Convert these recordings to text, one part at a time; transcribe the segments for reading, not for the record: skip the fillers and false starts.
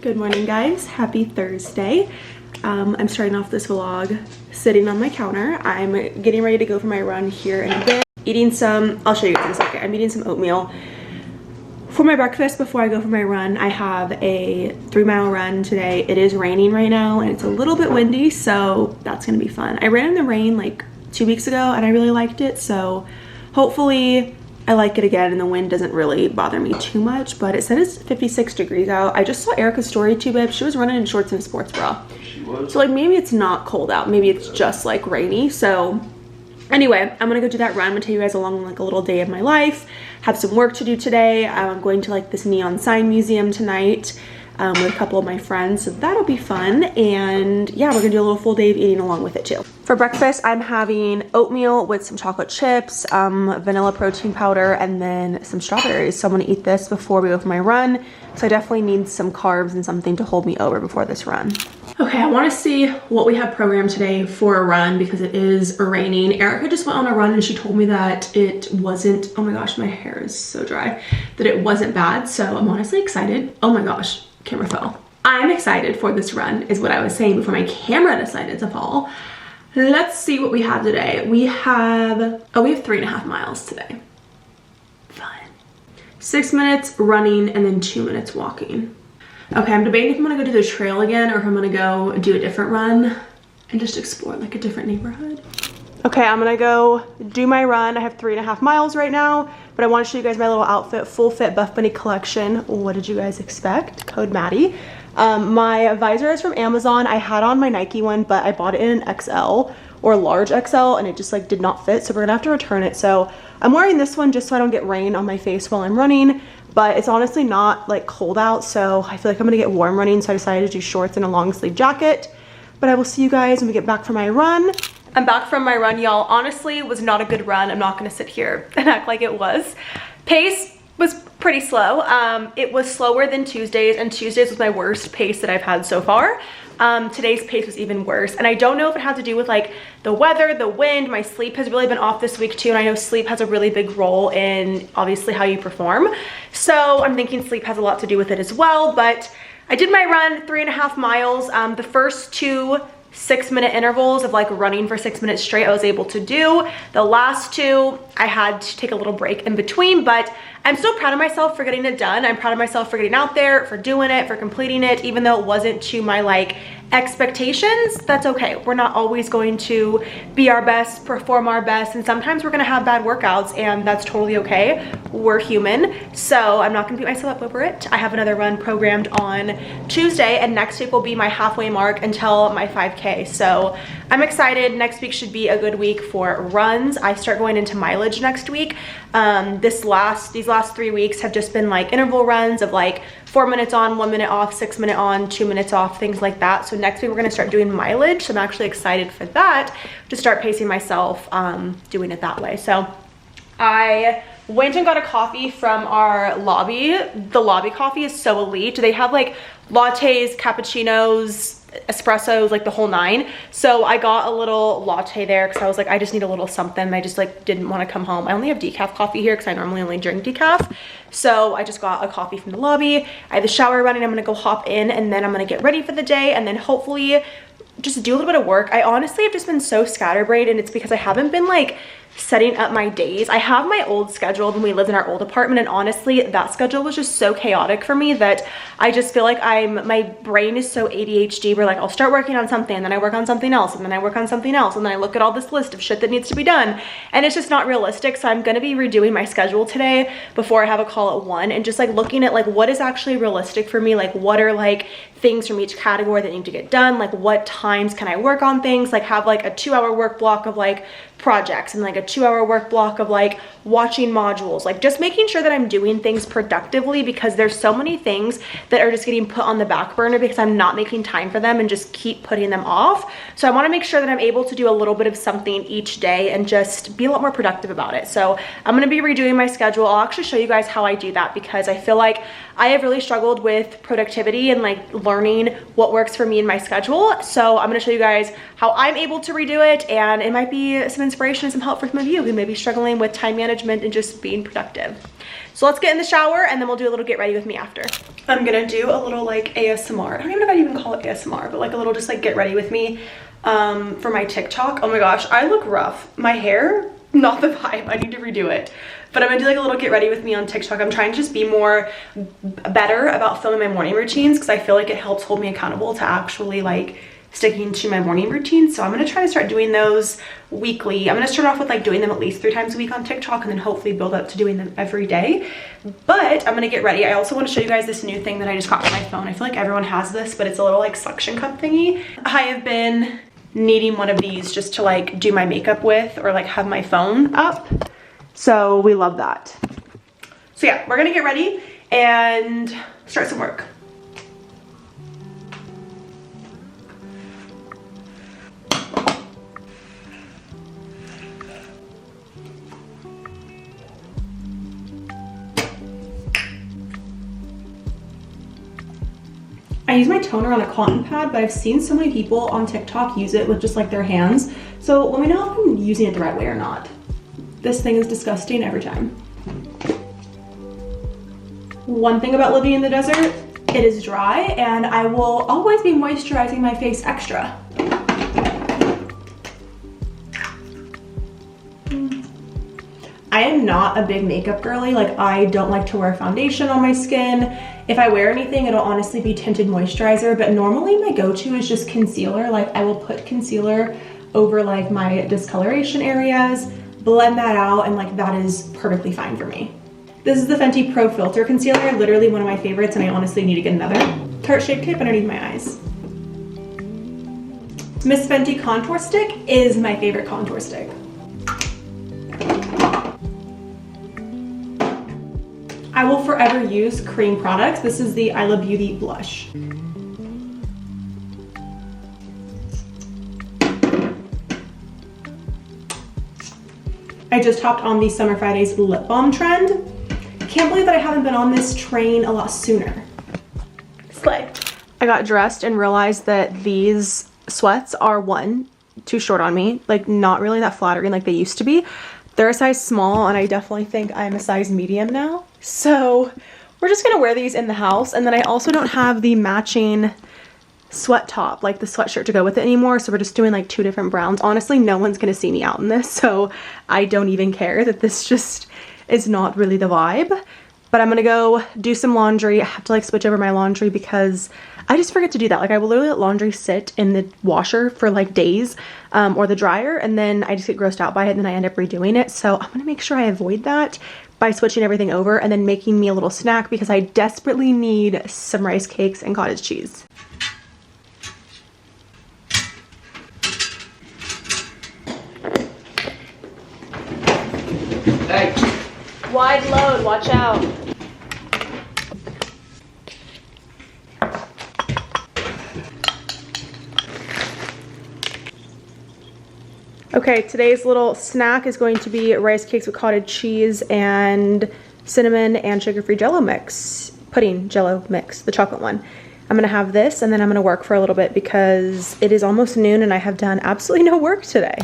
Good morning, guys. Happy Thursday. I'm starting off this vlog sitting on my counter. I'm getting ready to go for my run here in a bit. Eating some, I'll show you guys in a second. I'm eating some oatmeal for my breakfast before I go for my run. I have a 3-mile run today. It is raining right now and it's a little bit windy, so that's gonna be fun. I ran in the rain like 2 weeks ago and I really liked it, so hopefully I like it again and the wind doesn't really bother me too much. But it said it's 56 degrees out. I just saw Erica's story too, babe. She was running in shorts and a sports bra. She was. So like maybe it's not cold out. Maybe it's just like rainy. So anyway, I'm gonna go do that run. I'm gonna take you guys along like a little day of my life. Have some work to do today. I'm going to like this neon sign museum tonight with a couple of my friends, so that'll be fun. And yeah, we're gonna do a little full day of eating along with it too. For breakfast, I'm having oatmeal with some chocolate chips, vanilla protein powder, and then some strawberries. So I'm gonna eat this before we go for my run. So I definitely need some carbs and something to hold me over before this run. Okay, I wanna see what we have programmed today for a run because it is raining. Erica just went on a run and she told me that it wasn't, oh my gosh, my hair is so dry, that it wasn't bad. So I'm honestly excited. Oh my gosh, camera fell. I'm excited for this run is what I was saying before my camera decided to fall. Let's see what we have today. We have 3.5 miles today. Fun. 6 minutes running and then 2 minutes walking. Okay, I'm debating if I'm gonna go do the trail again or if I'm gonna go do a different run and just explore like a different neighborhood. Okay, I'm gonna go do my run. I have 3.5 miles right now, but I want to show you guys my little outfit, full fit Buffbunny collection. What did you guys expect? Code Madi. My visor is from Amazon. I had on my Nike one, but I bought it in an XL or large XL and it just like did not fit. So we're gonna have to return it. So I'm wearing this one just so I don't get rain on my face while I'm running, but it's honestly not like cold out. So I feel like I'm gonna get warm running. So I decided to do shorts and a long sleeve jacket, but I will see you guys when we get back from my run. I'm back from my run, y'all. Honestly, it was not a good run. I'm not gonna sit here and act like it was. Pace was pretty slow. It was slower than Tuesdays, and Tuesdays was my worst pace that I've had so far. Today's pace was even worse, and I don't know if it had to do with like the weather, the wind. My sleep has really been off this week too, and I know sleep has a really big role in obviously how you perform. So I'm thinking sleep has a lot to do with it as well, but I did my run, 3.5 miles. The first 2 6-minute intervals of like running for 6 minutes straight I was able to do. The last 2 I had to take a little break in between, but I'm so proud of myself for getting it done. I'm proud of myself for getting out there, for doing it, for completing it, even though it wasn't to my like expectations. That's okay. We're not always going to be our best, perform our best, and sometimes we're gonna have bad workouts, and that's totally okay. We're human, so I'm not gonna beat myself up over it. I have another run programmed on Tuesday, and next week will be my halfway mark until my 5K. So I'm excited. Next week should be a good week for runs. I start going into mileage next week. These last 3 weeks have just been like interval runs of like 4 minutes on, 1 minute off, 6 minute on, 2 minutes off, things like that. So next week we're gonna start doing mileage. So I'm actually excited for that, to start pacing myself, doing it that way. So I went and got a coffee from our lobby. The lobby coffee is so elite. They have like lattes, cappuccinos, espressos, like the whole 9. So I got a little latte there because I was like, I just need a little something. I just like didn't want to come home. I only have decaf coffee here because I normally only drink decaf. So I just got a coffee from the lobby. I have the shower running. I'm gonna go hop in and then I'm gonna get ready for the day and then hopefully just do a little bit of work. I honestly have just been so scatterbrained, and it's because I haven't been like setting up my days. I have my old schedule when we lived in our old apartment, and honestly that schedule was just so chaotic for me that I just feel like my brain is so ADHD where like I'll start working on something and then I work on something else and then I work on something else and then I look at all this list of shit that needs to be done, and it's just not realistic. So I'm gonna be redoing my schedule today before I have a call at 1 and just like looking at like what is actually realistic for me, like what are like things from each category that need to get done, like what times can I work on things, like have like a 2-hour work block of like projects and like a 2-hour work block of like watching modules, like just making sure that I'm doing things productively, because there's so many things that are just getting put on the back burner because I'm not making time for them and just keep putting them off. So I want to make sure that I'm able to do a little bit of something each day and just be a lot more productive about it. So I'm going to be redoing my schedule. I'll actually show you guys how I do that, because I feel like I have really struggled with productivity and like learning what works for me in my schedule. So I'm going to show you guys how I'm able to redo it, and it might be some inspiration and some help for some of you who may be struggling with time management and just being productive. So let's get in the shower and then we'll do a little get ready with me after. I'm gonna do a little like ASMR. I don't even know if I'd even call it ASMR, but like a little just like get ready with me for my TikTok. Oh my gosh, I look rough. My hair, not the vibe. I need to redo it. But I'm gonna do like a little get ready with me on TikTok. I'm trying to just be better about filming my morning routines because I feel like it helps hold me accountable to actually like sticking to my morning routine. So I'm gonna try to start doing those weekly. I'm gonna start off with like doing them at least 3 times a week on TikTok and then hopefully build up to doing them every day. But I'm gonna get ready. I also want to show you guys this new thing that I just got for my phone. I feel like everyone has this, but it's a little like suction cup thingy. I have been needing one of these just to like do my makeup with or like have my phone up. So we love that. So yeah, we're gonna get ready and start some work. I use my toner on a cotton pad, but I've seen so many people on TikTok use it with just like their hands. So let me know if I'm using it the right way or not. This thing is disgusting every time. One thing about living in the desert, it is dry and I will always be moisturizing my face extra. I am not a big makeup girly. Like I don't like to wear foundation on my skin. If I wear anything, it'll honestly be tinted moisturizer, but normally my go-to is just concealer. Like I will put concealer over like my discoloration areas, blend that out, and like that is perfectly fine for me. This is the Fenty Pro Filter Concealer, literally one of my favorites, and I honestly need to get another. Tarte Shape Tape underneath my eyes. Miss Fenty Contour Stick is my favorite contour stick. I will forever use cream products. This is the I Love Beauty blush. I just hopped on the Summer Fridays lip balm trend. Can't believe that I haven't been on this train a lot sooner. Slay. I got dressed and realized that these sweats are one, too short on me, like not really that flattering like they used to be. They're a size small and I definitely think I'm a size medium now. So we're just gonna wear these in the house, and then I also don't have the matching sweat top, like the sweatshirt to go with it anymore, so we're just doing like 2 different browns. Honestly, no one's gonna see me out in this, so I don't even care that this just is not really the vibe. But I'm gonna go do some laundry. I have to like switch over my laundry because I just forget to do that. Like I will literally let laundry sit in the washer for like days or the dryer, and then I just get grossed out by it and then I end up redoing it. So I'm gonna make sure I avoid that by switching everything over and then making me a little snack because I desperately need some rice cakes and cottage cheese. Hey. Wide load, watch out. Okay, today's little snack is going to be rice cakes with cottage cheese and cinnamon and sugar-free jello mix. Pudding jello mix, the chocolate one. I'm gonna have this and then I'm gonna work for a little bit because it is almost noon and I have done absolutely no work today.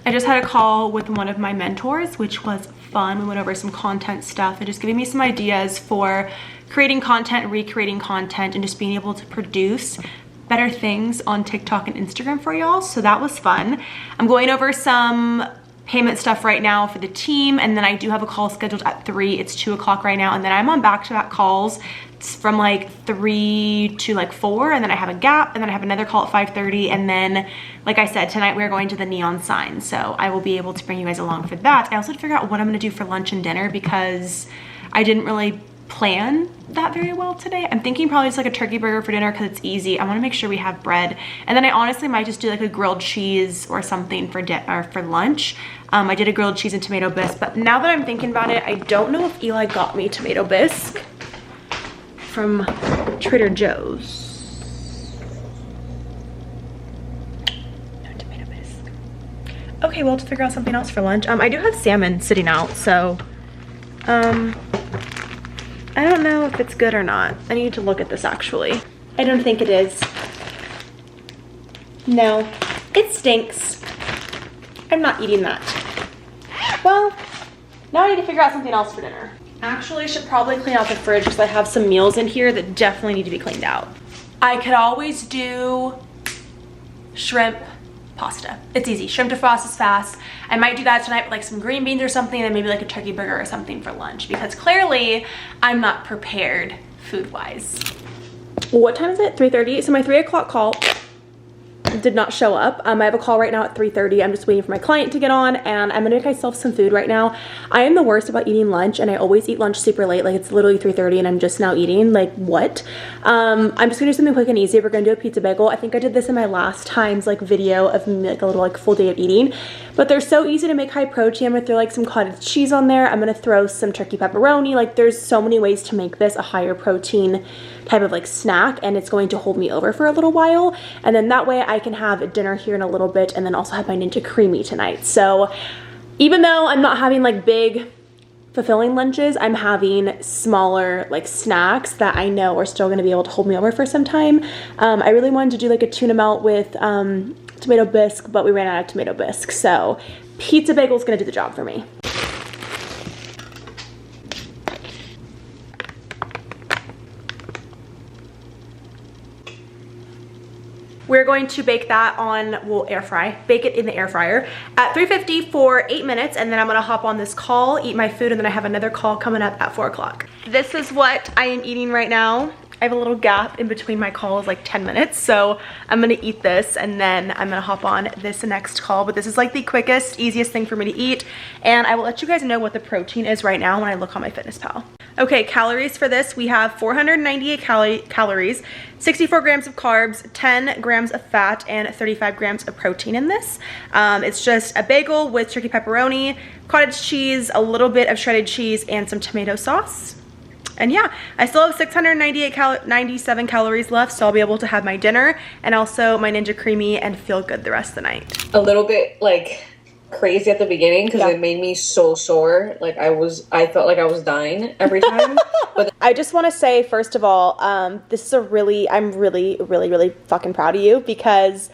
I just had a call with one of my mentors, which was fun. We went over some content stuff and just giving me some ideas for creating content, recreating content, and just being able to produce better things on TikTok and Instagram for y'all. So that was fun. I'm going over some payment stuff right now for the team, and then I do have a call scheduled at 3. It's 2 o'clock right now, and then I'm on back-to-back calls from like 3 to like 4, and then I have a gap, and then I have another call at 5:30, and then like I said, tonight we're going to the neon sign, so I will be able to bring you guys along for that. I also had to figure out what I'm gonna do for lunch and dinner because I didn't really plan that very well today. I'm thinking probably just like a turkey burger for dinner because it's easy. I want to make sure we have bread, and then I honestly might just do like a grilled cheese or something for dinner for lunch. I did a grilled cheese and tomato bisque, but now that I'm thinking about it, I don't know if Eli got me tomato bisque from Trader Joe's. No tomato bisque. Okay, we'll have to figure out something else for lunch. I do have salmon sitting out, so I don't know if it's good or not. I need to look at this actually. I don't think it is. No, it stinks. I'm not eating that. Well, now I need to figure out something else for dinner. Actually, I should probably clean out the fridge because I have some meals in here that definitely need to be cleaned out. I could always do shrimp pasta. It's easy. Shrimp defrost is fast. I might do that tonight with like some green beans or something, and then maybe like a turkey burger or something for lunch, because clearly I'm not prepared food-wise. What time is it? 3:30. So my 3 o'clock call did not show up. I have a call right now at 3:30. I'm just waiting for my client to get on, and I'm gonna make myself some food right now. I am the worst about eating lunch, and I always eat lunch super late. Like, it's literally 3:30 and I'm just now eating. Like, what? I'm just gonna do something quick and easy. We're gonna do a pizza bagel. I think I did this in my last time's like video of me, like a little like full day of eating, but they're so easy to make high protein. I'm gonna throw like some cottage cheese on there. I'm gonna throw some turkey pepperoni. Like, there's so many ways to make this a higher protein type of like snack, and it's going to hold me over for a little while, and then that way I can have dinner here in a little bit and then also have my Ninja Creamy tonight. So even though I'm not having like big fulfilling lunches, I'm having smaller like snacks that I know are still going to be able to hold me over for some time. I really wanted to do like a tuna melt with tomato bisque, but we ran out of tomato bisque, so pizza bagel is going to do the job for me. We're going to bake that on, we'll air fry, bake it in the air fryer at 350 for 8 minutes, and then I'm gonna hop on this call, eat my food, and then I have another call coming up at 4 o'clock. This is what I am eating right now. I have a little gap in between my calls, like 10 minutes, so I'm gonna eat this and then I'm gonna hop on this next call. But this is like the quickest, easiest thing for me to eat, and I will let you guys know what the protein is right now when I look on my FitnessPal. Okay, calories for this, we have 498 calories, 64 grams of carbs, 10 grams of fat, and 35 grams of protein in this. It's just a bagel with turkey pepperoni, cottage cheese, a little bit of shredded cheese, and some tomato sauce. And yeah, I still have 97 calories left, so I'll be able to have my dinner and also my Ninja Creamy and feel good the rest of the night. A little bit like crazy at the beginning because it made me so sore. Like I felt like I was dying every time. But I just want to say, first of all, this is I'm really fucking proud of you, because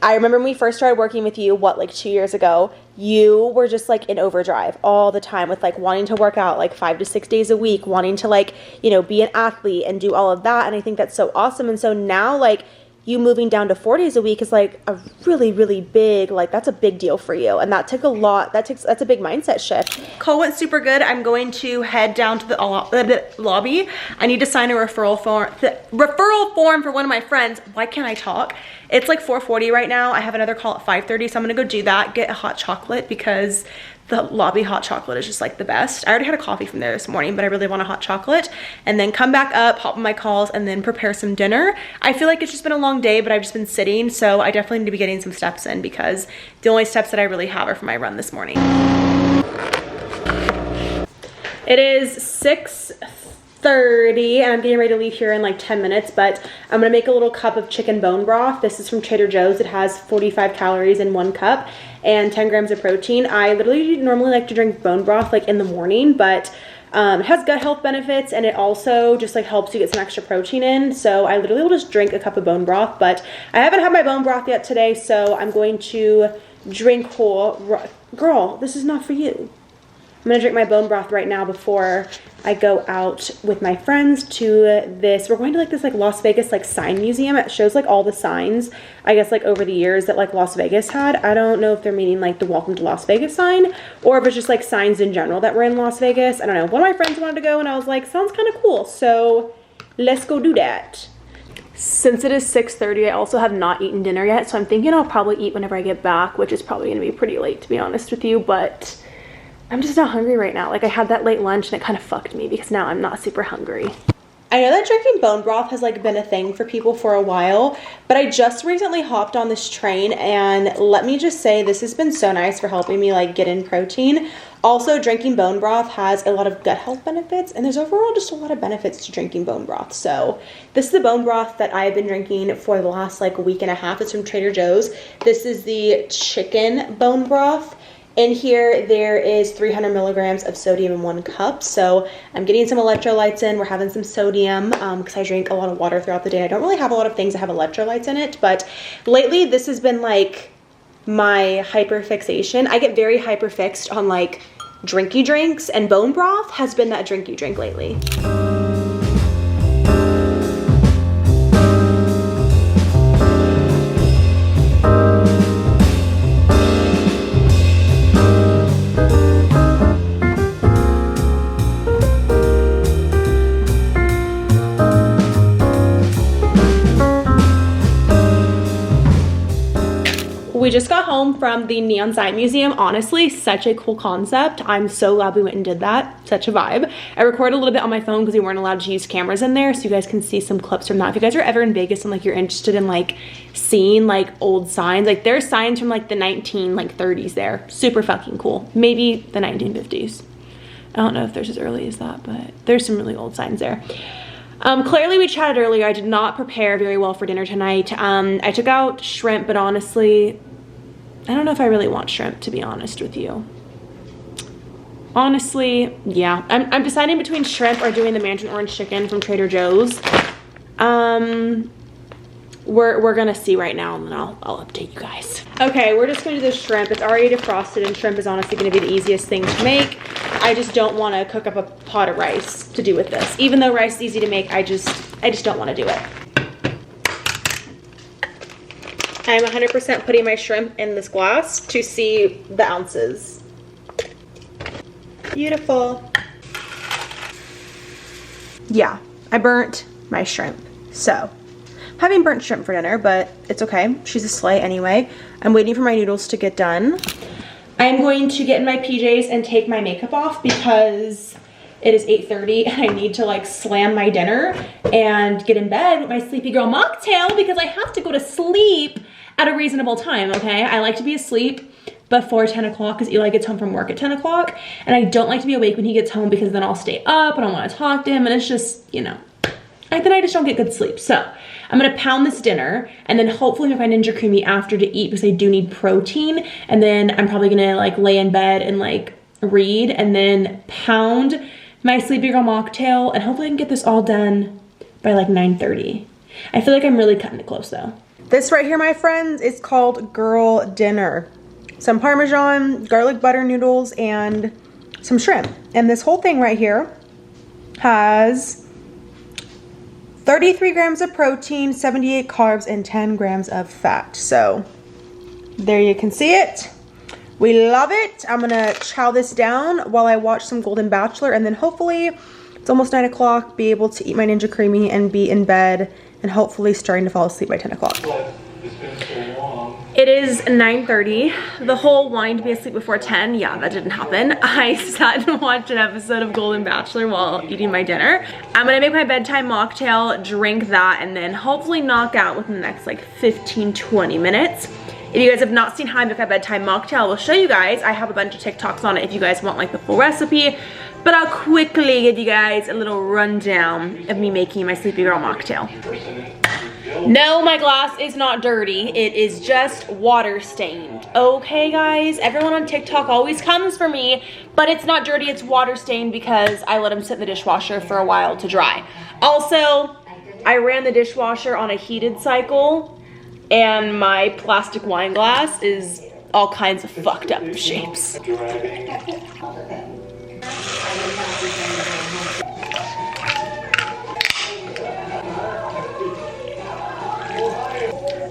I remember when we first started working with you, like 2 years ago, you were just like in overdrive all the time with like wanting to work out like 5 to 6 days a week, wanting to like, you know, be an athlete and do all of that. And I think that's so awesome. And so now like you moving down to 4 days a week is like a really big, like that's a big deal for you. And that took a lot, that's a big mindset shift. Call went super good. I'm going to head down to the lobby. I need to sign a referral form for one of my friends. Why can't I talk? It's like 4:40 right now. I have another call at 5:30, so I'm gonna go do that, get a hot chocolate, because the lobby hot chocolate is just like the best. I already had a coffee from there this morning, but I really want a hot chocolate, and then come back up, hop on my calls, and then prepare some dinner. I feel like it's just been a long day, but I've just been sitting, so I definitely need to be getting some steps in, because the only steps that I really have are for my run this morning. It is 6:30 and I'm getting ready to leave here in like 10 minutes, but I'm gonna make a little cup of chicken bone broth. This is from Trader Joe's. It has 45 calories in 1 cup and 10 grams of protein. I literally normally like to drink bone broth like in the morning, but it has gut health benefits, and it also just like helps you get some extra protein in. So I literally will just drink a cup of bone broth, but I haven't had my bone broth yet today, so I'm going to drink whole. Girl, this is not for you. I'm gonna drink my bone broth right now before I go out with my friends to this. We're going to like this like Las Vegas like sign museum. It shows like all the signs, I guess, like over the years that like Las Vegas had. I don't know if they're meaning like the Welcome to Las Vegas sign, or if it's just like signs in general that were in Las Vegas. I don't know. One of my friends wanted to go, and I was like, sounds kind of cool. So let's go do that. Since it is 6:30, I also have not eaten dinner yet. So I'm thinking I'll probably eat whenever I get back, which is probably gonna be pretty late, to be honest with you, but I'm just not hungry right now. Like I had that late lunch and it kind of fucked me, because now I'm not super hungry. I know that drinking bone broth has like been a thing for people for a while, but I just recently hopped on this train, and let me just say this has been so nice for helping me like get in protein. Also, drinking bone broth has a lot of gut health benefits, and there's overall just a lot of benefits to drinking bone broth. So this is the bone broth that I've been drinking for the last like week and a half. It's from Trader Joe's. This is the chicken bone broth. In here, there is 300 milligrams of sodium in 1 cup. So I'm getting some electrolytes in. We're having some sodium because I drink a lot of water throughout the day. I don't really have a lot of things that have electrolytes in it, but lately this has been like my hyperfixation. I get very hyperfixed on like drinky drinks, and bone broth has been that drinky drink lately. We just got home from the Neon Sign Museum. Honestly, such a cool concept. I'm so glad we went and did that. Such a vibe. I recorded a little bit on my phone because we weren't allowed to use cameras in there, so you guys can see some clips from that. If you guys are ever in Vegas and like you're interested in like seeing like old signs, like there's signs from like the 1930s there. Super fucking cool. Maybe the 1950s. I don't know if there's as early as that, but there's some really old signs there. Clearly we chatted earlier. I did not prepare very well for dinner tonight. I took out shrimp, but honestly, I don't know if I really want shrimp, to be honest with you. Honestly, yeah. I'm deciding between shrimp or doing the mandarin orange chicken from Trader Joe's. We're gonna see right now, and then I'll update you guys. Okay, we're just gonna do the shrimp. It's already defrosted, and shrimp is honestly gonna be the easiest thing to make. I just don't want to cook up a pot of rice to do with this. Even though rice is easy to make, I just don't want to do it. I'm 100% putting my shrimp in this glass to see the ounces. Beautiful. Yeah, I burnt my shrimp. So, I'm having burnt shrimp for dinner, but it's okay. She's a slay anyway. I'm waiting for my noodles to get done. I'm going to get in my PJs and take my makeup off because it is 8:30 and I need to like slam my dinner and get in bed with my sleepy girl mocktail because I have to go to sleep at a reasonable time, okay? I like to be asleep before 10 o'clock because Eli gets home from work at 10 o'clock, and I don't like to be awake when he gets home because then I'll stay up and I want to talk to him, and it's just, you know, then I just don't get good sleep. So I'm gonna pound this dinner and then hopefully make my Ninja Creamy after to eat because I do need protein, and then I'm probably gonna like lay in bed and like read and then pound my sleepy girl mocktail, and hopefully I can get this all done by like 9:30. I feel like I'm really cutting it close though. This right here, my friends, is called Girl Dinner. Some Parmesan, garlic butter noodles, and some shrimp. And this whole thing right here has 33 grams of protein, 78 carbs, and 10 grams of fat. So there you can see it. We love it. I'm gonna chow this down while I watch some Golden Bachelor, and then hopefully it's almost 9 o'clock, be able to eat my Ninja Creamy and be in bed and hopefully starting to fall asleep by 10 o'clock. It's been so long. It is 9:30. The whole wanting to be asleep before 10, yeah, that didn't happen. I sat and watched an episode of Golden Bachelor while eating my dinner. I'm gonna make my bedtime mocktail, drink that, and then hopefully knock out within the next like 15-20 minutes. If you guys have not seen how I make my bedtime mocktail, I will show you guys. I have a bunch of TikToks on it if you guys want like the full recipe, but I'll quickly give you guys a little rundown of me making my Sleepy Girl mocktail. No, my glass is not dirty. It is just water stained. Okay, guys? Everyone on TikTok always comes for me, but it's not dirty, it's water stained because I let them sit in the dishwasher for a while to dry. Also, I ran the dishwasher on a heated cycle, and my plastic wine glass is all kinds of fucked up shapes.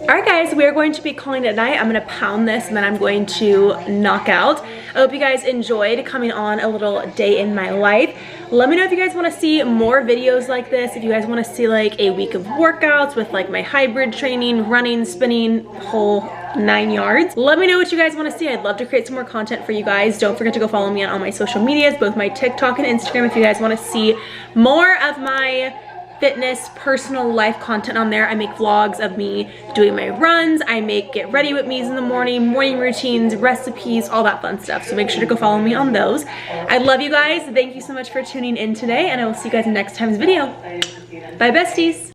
Alright guys, we are going to be calling it a night. I'm going to pound this and then I'm going to knock out. I hope you guys enjoyed coming on a little day in my life. Let me know if you guys want to see more videos like this, if you guys want to see like a week of workouts with like my hybrid training, running, spinning, whole 9 yards. Let me know what you guys want to see. I'd love to create some more content for you guys. Don't forget to go follow me on all my social medias, both my TikTok and Instagram, if you guys want to see more of my fitness, personal life content on there. I make vlogs of me doing my runs. I make get ready with me's in the morning routines, recipes, all that fun stuff. So make sure to go follow me on those. I love you guys. Thank you so much for tuning in today, and I will see you guys in next time's video. Bye, besties.